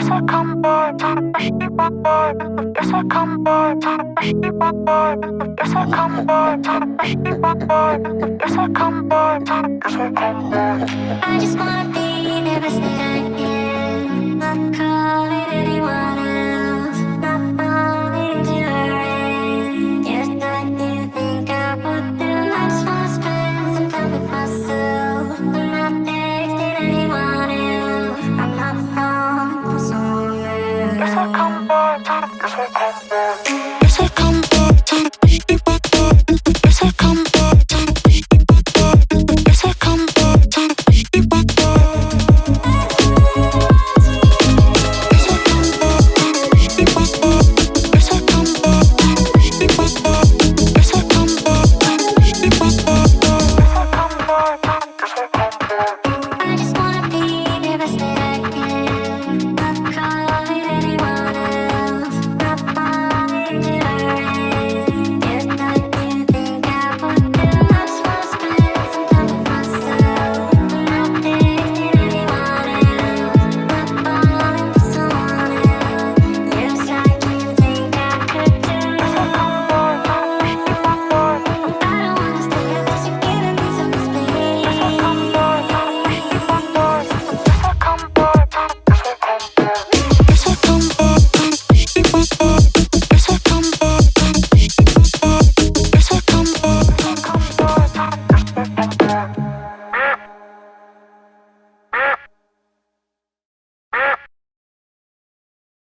Yes, I come by, time to sheep by. Yes, I come by, time to sheep by. Yes, I come by, time to sheep by. Yes, I come by, time. Yes, I come by. I just wanna be the best that I can. Not calling anyone else. Not falling into a rain. Just like you think I would do. I just wanna spend some time with myself. I'm not texting anyone else. I'm not falling for someone else. Yes, I come by, time. Yes, I come by.